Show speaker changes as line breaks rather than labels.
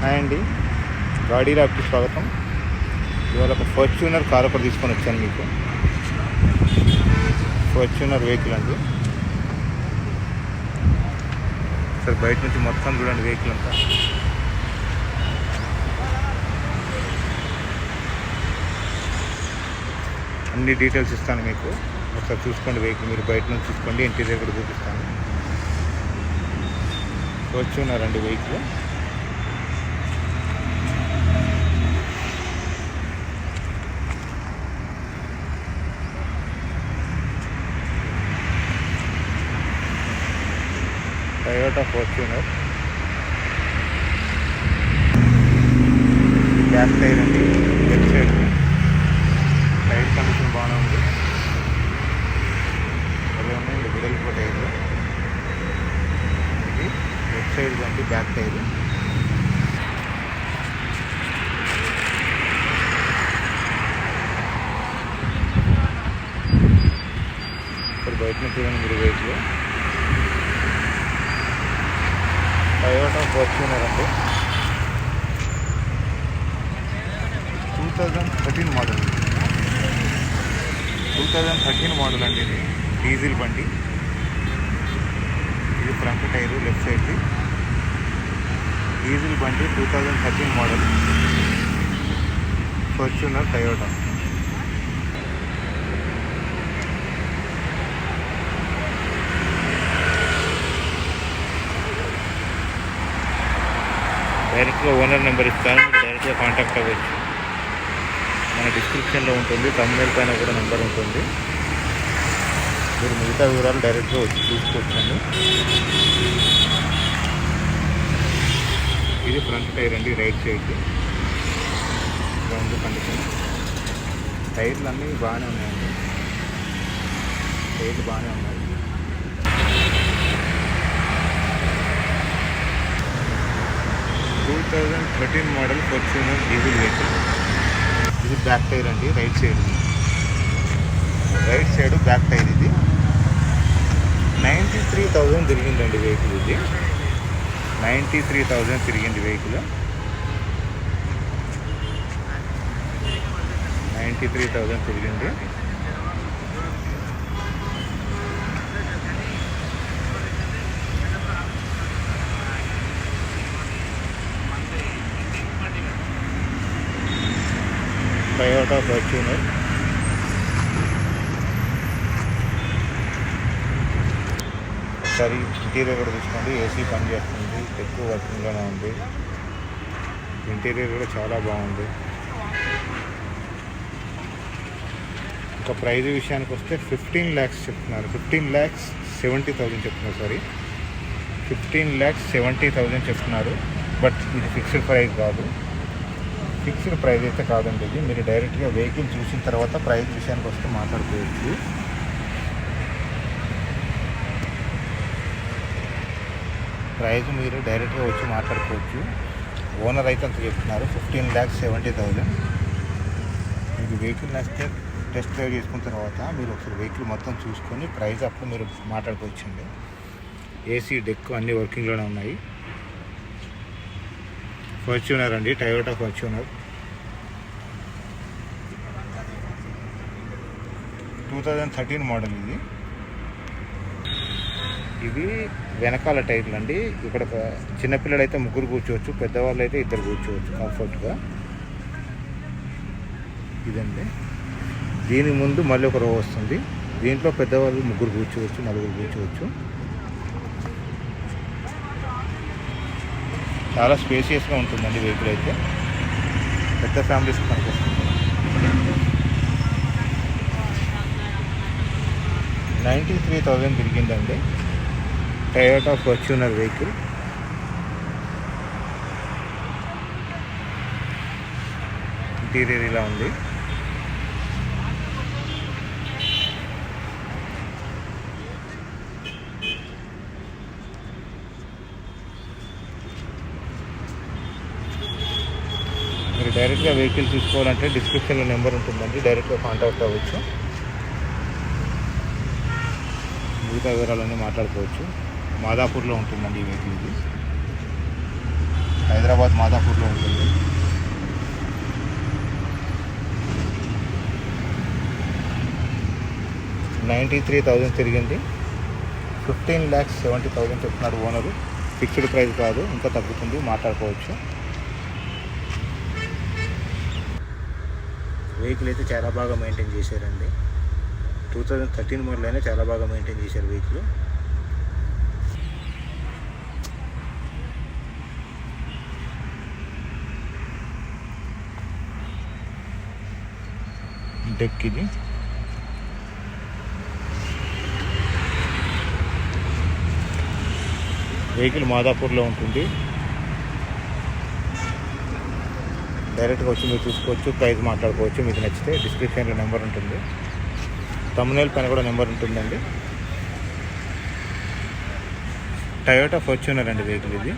Hi అండి, గాడీ ల్యాబ్కి స్వాగతం. ఇవాళ ఒక ఫార్చ్యూనర్ కార్ ఒకటి తీసుకొని వచ్చాను మీకు. ఫార్చ్యూనర్ వెహికల్ అండి. సరే బయట నుంచి మొత్తం చూడండి వెహికల్ అంతా. అన్ని డీటెయిల్స్ ఇస్తాను మీకు, ఒకసారి చూసుకోండి. వెహికల్ మీరు బయట నుంచి చూసుకోండి, ఇంటీరియర్ కూడా చూపిస్తాను. ఫార్చ్యూనర్ అండి vehicle. Toyota Fortuner. Back tyre అండి, లెఫ్ట్ సైడ్ టైర్ కండిషన్ బాగానే ఉంది. అదే ఉన్నాయి విడల్పు టైర్. ఇది లెఫ్ట్ సైడ్ అండి బ్యాక్ టైర్. ఇక్కడ బయట నుంచి చూడండి మీరు వెహికల్. టయోటా ఫార్చ్యూనర్ అండి, 2013 మోడల్. 2013 మోడల్ అండి. ఇది డీజిల్ బండి. ఇది ఫ్రంట్ టైరు లెఫ్ట్ సైడ్ది. డీజిల్ బండి 2013 మోడల్ ఫార్చ్యూనర్ టయోటా. డైరెక్ట్గా ఓనర్ నెంబర్ ఇస్తాను, మీరు డైరెక్ట్గా కాంటాక్ట్ అవ్వచ్చు. మన డిస్క్రిప్షన్లో ఉంటుంది, తమిళ పైన కూడా నెంబర్ ఉంటుంది. మీరు మిగతా వివరాలు డైరెక్ట్గా వచ్చి చూసుకోవచ్చండి. ఇది ఫ్రంట్ టైర్ అండి, రైట్ సైడ్ది. ఇలా ఉంది కండిషన్. టైర్లు అన్నీ బాగానే ఉన్నాయండి, టైర్లు బాగానే ఉన్నాయి. Two 2013 model Fortuner diesel vehicle. ఇది బ్యాక్ టైర్ అండి, రైట్ సైడ్ బ్యాక్ టైర్. ఇది 93,000 తిరిగిందండి వెహికల్. ఇది 93,000 తిరిగింది వెహికల్. 93,000 తిరిగింది. Toyota Fortuner. ఒకసారి ఇంటీరియర్ కూడా చూసుకోండి. ఏసీ పని చేస్తుంది, ఎక్కువ వర్కింగ్లోనే ఉంది. ఇంటీరియర్ కూడా చాలా బాగుంది. ఇంకా ప్రైజ్ విషయానికి వస్తే 15 lakhs చెప్తున్నారు. 15,70,000 చెప్తున్నారు. సారీ, 15,70,000 చెప్తున్నారు. బట్ ఇది ఫిక్స్డ్ ప్రైస్ కాదు. ఫిక్స్డ్ ప్రైస్ అయితే కాదండి ఇది. మీరు డైరెక్ట్గా వెహికల్ చూసిన తర్వాత ప్రైస్ విషయానికి వస్తే మాట్లాడుకోవచ్చు. ప్రైస్ మీరు డైరెక్ట్గా వచ్చి మాట్లాడుకోవచ్చు. ఓనర్ అయితే అంత చెప్తున్నారు, 15,70,000. మీకు వెహికల్ నచ్చితే టెస్ట్ డ్రైవ్ చేసుకున్న తర్వాత మీరు ఒకసారి వెహికల్ మొత్తం చూసుకొని ప్రైస్ అప్పుడు మీరు మాట్లాడుకోవచ్చండి. ఏసీ డెక్ అన్నీ వర్కింగ్లోనే ఉన్నాయి. ఫార్చ్యూనర్ అండి, టయోటా ఫార్చ్యూనర్. 2013 మోడల్ ఇది. ఇవి వెనకాల టైర్లు అండి. ఇక్కడ చిన్నపిల్లలు అయితే 3 కూర్చోవచ్చు, పెద్దవాళ్ళు అయితే 2 కూర్చోవచ్చు కంఫర్ట్గా. ఇదండి. దీని ముందు మళ్ళీ ఒక రో వస్తుంది. దీంట్లో పెద్దవాళ్ళు 3 కూర్చోవచ్చు, 4 కూర్చోవచ్చు. చాలా స్పేసియస్గా ఉంటుందండి వెహికల్ అయితే. పెద్ద ఫ్యామిలీస్ పనికొస్తుంది. 93,000 తిరిగిందండి టయోటా ఫార్చ్యూనర్ వెహికల్. ఇంటీరియర్ ఇలా ఉంది. మీరు డైరెక్ట్గా వెహికల్ చూసుకోవాలంటే డిస్క్రిప్షన్లో నెంబర్ ఉంటుందండి, డైరెక్ట్గా కాంటాక్ట్ అవ్వచ్చు. మిగతా వివరాలన్నీ మాట్లాడుకోవచ్చు. మాదాపూర్లో ఉంటుందండి ఈ వెహికల్. ఇది హైదరాబాద్ మాదాపూర్లో ఉంటుంది. $93,000 తిరిగింది. 15,70,000 చెప్తున్నాడు ఓనరు. ఫిక్స్డ్ ప్రైస్ కాదు, ఇంకా తగ్గుతుంది, మాట్లాడుకోవచ్చు. వెహికల్ అయితే చాలా బాగా మెయింటైన్ చేశారండి. 2013 మోడల్ అయినా చాలా బాగా మెయింటైన్ చేశారు వెహికల్. డెక్ ఇది. వెహికల్ మాదాపూర్లో ఉంటుంది. డైరెక్ట్గా వచ్చి మీరు చూసుకోవచ్చు, ప్రైస్ మాట్లాడుకోవచ్చు. మీకు నచ్చితే డిస్క్రిప్షన్లో నెంబర్ ఉంటుంది, థంబ్నెయిల్ పైన కూడా నెంబర్ ఉంటుందండి. టయోటా ఫార్చ్యూనర్ అండి వెహికల్ ఇది.